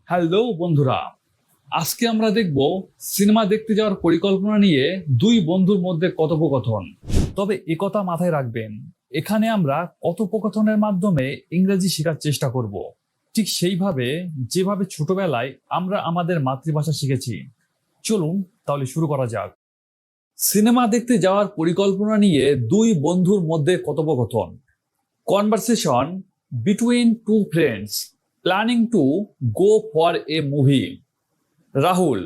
Hello বন্ধুরা, আজকে আমরা দেখব সিনেমা দেখতে যাওয়ার পরিকল্পনা নিয়ে দুই বন্ধুর মধ্যে কথোপকথন। তবে একথা মাথায় রাখবেন, এখানে আমরা কথোপকথনের মাধ্যমে ইংরেজি শেখার চেষ্টা করব, ঠিক সেইভাবে যেভাবে ছোটবেলায় আমরা আমাদের মাতৃভাষা শিখেছি। চলুন তাহলে শুরু করা যাক। সিনেমা দেখতে যাওয়ার পরিকল্পনা নিয়ে দুই বন্ধুর মধ্যে কথোপকথন। Conversation between two friends planning to go for a movie. Rahul: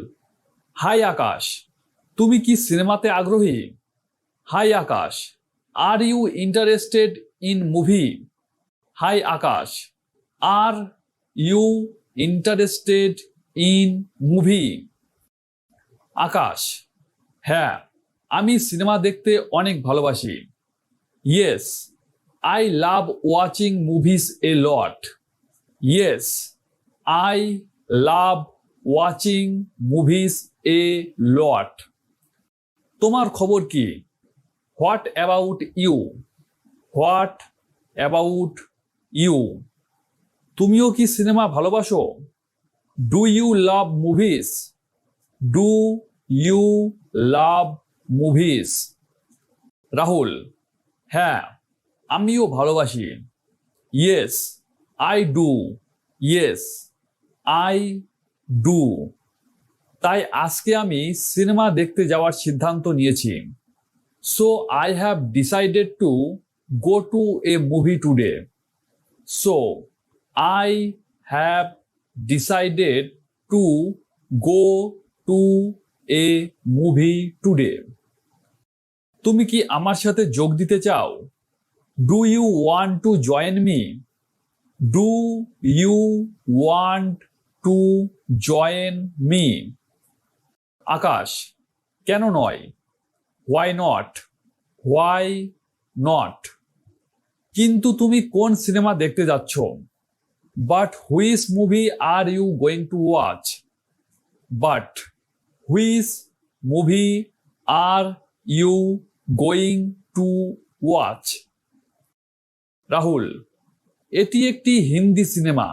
hi Akash, তুমি কি সিনেমাতে আগ্রহী? Hi Akash, are you interested in movie? Hi Akash, are you interested in movie? Akash: হ্যাঁ, আমি সিনেমা দেখতে অনেক ভালোবাসি। Yes, I love watching movies a lot. Yes, I love watching movies a lot. তোমার খবর কি? What about you? What about you? তুমিও কি সিনেমা ভালোবাসো? Do you love movies? Do you love movies? Rahul: হ্যাঁ, আমিও ভালোবাসি। Yes, I do. Yes, I do. তাই আজকে আমি সিনেমা দেখতে যাওয়ার সিদ্ধান্ত নিয়েছি। So I have decided to go to a movie today. So I have decided to go to a movie today. তুমি কি আমার সাথে যোগ দিতে চাও? Do you want to join me? Do you want to join me? Akash: কেন নয়? Why not? Why not? কিন্তু তুমি কোন সিনেমা দেখতে যাচ্ছ? But which movie are you going to watch? But which movie are you going to watch? Rahul: এটি একটি Hindi cinema.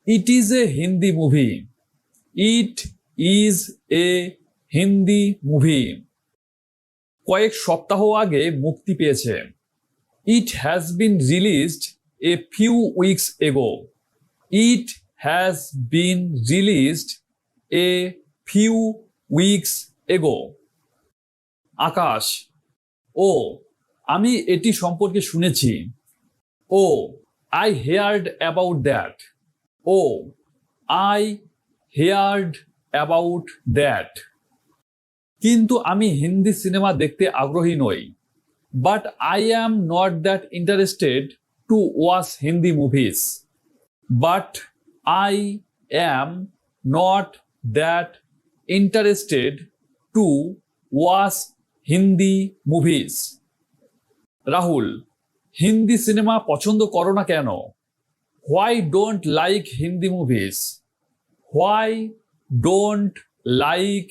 It is a Hindi movie. It is a Hindi movie. কয়েক সপ্তাহ আগে মুক্তি পেয়েছে। It has been released a few weeks ago. It has been released a few weeks ago. Akash: ও, আমি এটি সম্পর্কে শুনেছি। Oh, I heard about that. O, I heard about that. কিন্তু আমি হিন্দি সিনেমা দেখতে আগ্রহী নই। But I am not that interested to watch Hindi movies. But I am not that interested to watch Hindi movies. Rahul: Hindi cinema পছন্দ করো না কেন? Why don't like Hindi movies? Why don't like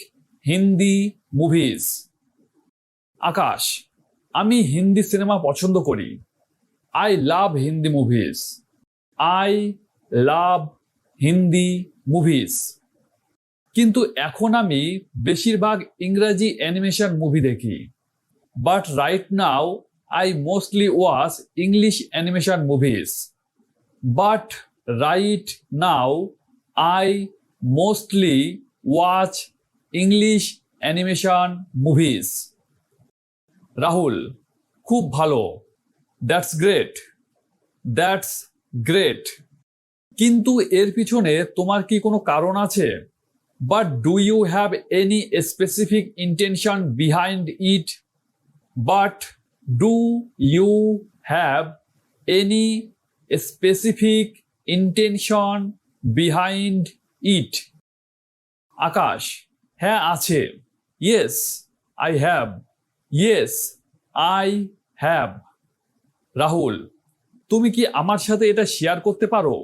Hindi movies? Akash: আমি হিন্দি সিনেমা পছন্দ করি। I love Hindi movies. I love Hindi movies. কিন্তু এখন আমি বেশিরভাগ ইংরেজি অ্যানিমেশন মুভি দেখি। But right now I mostly watch English animation movies. But right now I mostly watch English animation movies. Rahul: খুব ভালো। That's great. That's great. কিন্তু এর পিছনে তোমার কি কোনো কারণ আছে? But do you have any specific intention behind it? But do you have any specific intention behind it? Akash: হ্যাঁ আছে। Yes, I have. Yes, I have. Rahul: তুমি কি আমার সাথে এটা শেয়ার করতে পারো?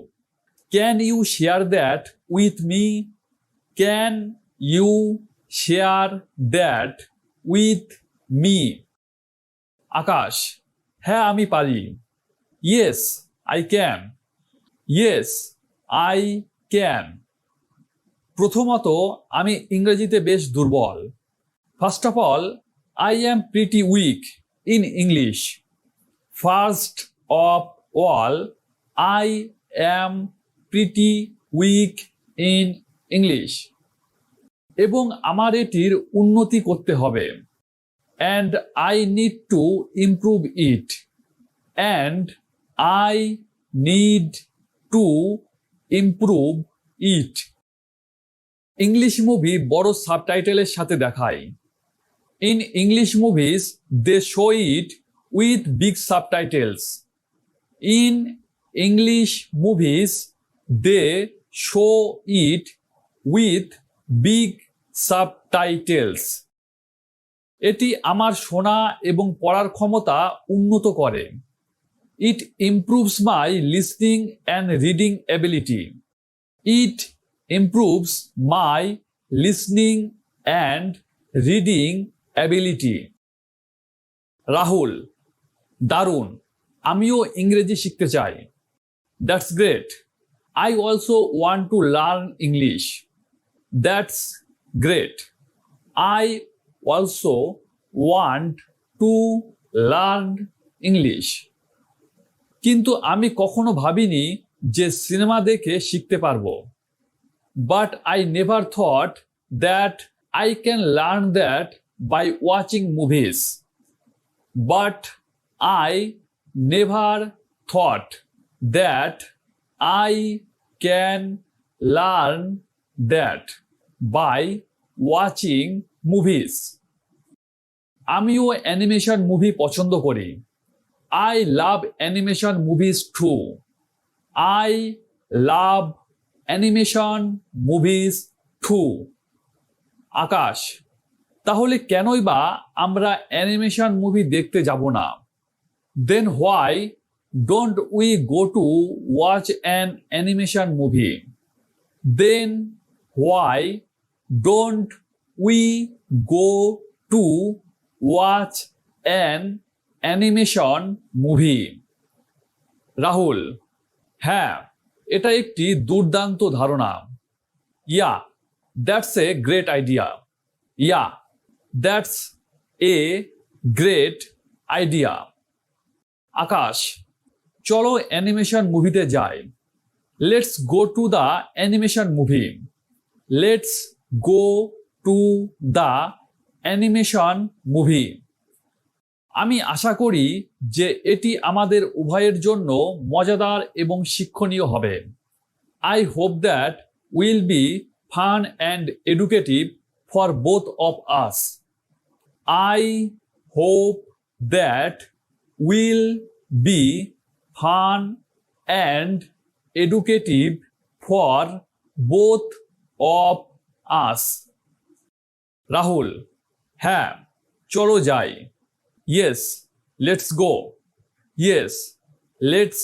Can you share that with me? Can you share that with me? Akash: হ্যাঁ, আমি পারি। Yes, I can. Yes, I can. প্রথমত আমি ইংরেজিতে বেশ দুর্বল। First of all I am pretty weak in English. First of all I am pretty weak in English. এবং আমার এটির উন্নতি করতে হবে। And I need to improve it. And I need to improve it. English movie বড় সাবটাইটেলের সাথে দেখায়। In English movies they show it with big subtitles. In English movies they show it with big subtitles. এটি আমার শোনা এবং পড়ার ক্ষমতা উন্নত করে। It improves my listening and reading ability. It improves my listening and reading ability. Rahul, দারুণ, আমিও ইংরেজি শিখতে চাই। That's great, I also want to learn English. That's great, I also want to learn English. কিন্তু আমি কখনো ভাবিনি যে সিনেমা দেখে শিখতে পারবো। But I never thought that I can learn that by watching movies. But I never thought that I can learn that by watching movies. আমিও animation movie পছন্দ করি। I love animation movies too. I love animation movies too. আকাশ, তাহলে কেনই বা আমরা animation movie দেখতে যাব না? Then why don't we go to watch an animation movie? Then why don't we go to watch an animation movie? Rahul, হ্যাঁ, এটা একটি দুর্দান্ত ধারণা। Yeah, that's a great idea. Yeah, that's a great idea. Akash, চলো animation মুভিতে যাই। Let's go to the animation movie. Let's go to the animation movie. আমি আশা করি যে এটি আমাদের উভয়ের জন্য মজাদার এবং শিক্ষণীয় হবে। I hope that will be fun and educative for both of us. I hope that will be fun and educative for both of us. Rahul, হ্যাঁ, চলো যাই। Yes, let's go. Yes, let's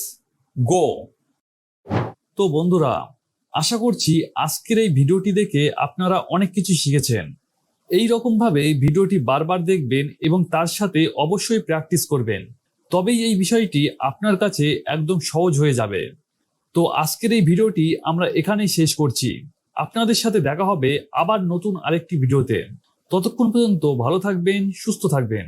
go. তো বন্ধুরা, আশা করছি আজকের এই ভিডিওটি দেখে আপনারা অনেক কিছু শিখেছেন। এই রকম ভাবে ভিডিওটি বারবার দেখবেন এবং তার সাথে অবশ্যই প্র্যাকটিস করবেন। তবেই এই বিষয়টি আপনার কাছে একদম সহজ হয়ে যাবে। তো আজকের এই ভিডিওটি আমরা এখানেই শেষ করছি। আপনাদের সাথে দেখা হবে আবার নতুন আরেকটি ভিডিওতে। ততক্ষণ পর্যন্ত ভালো থাকবেন, সুস্থ থাকবেন।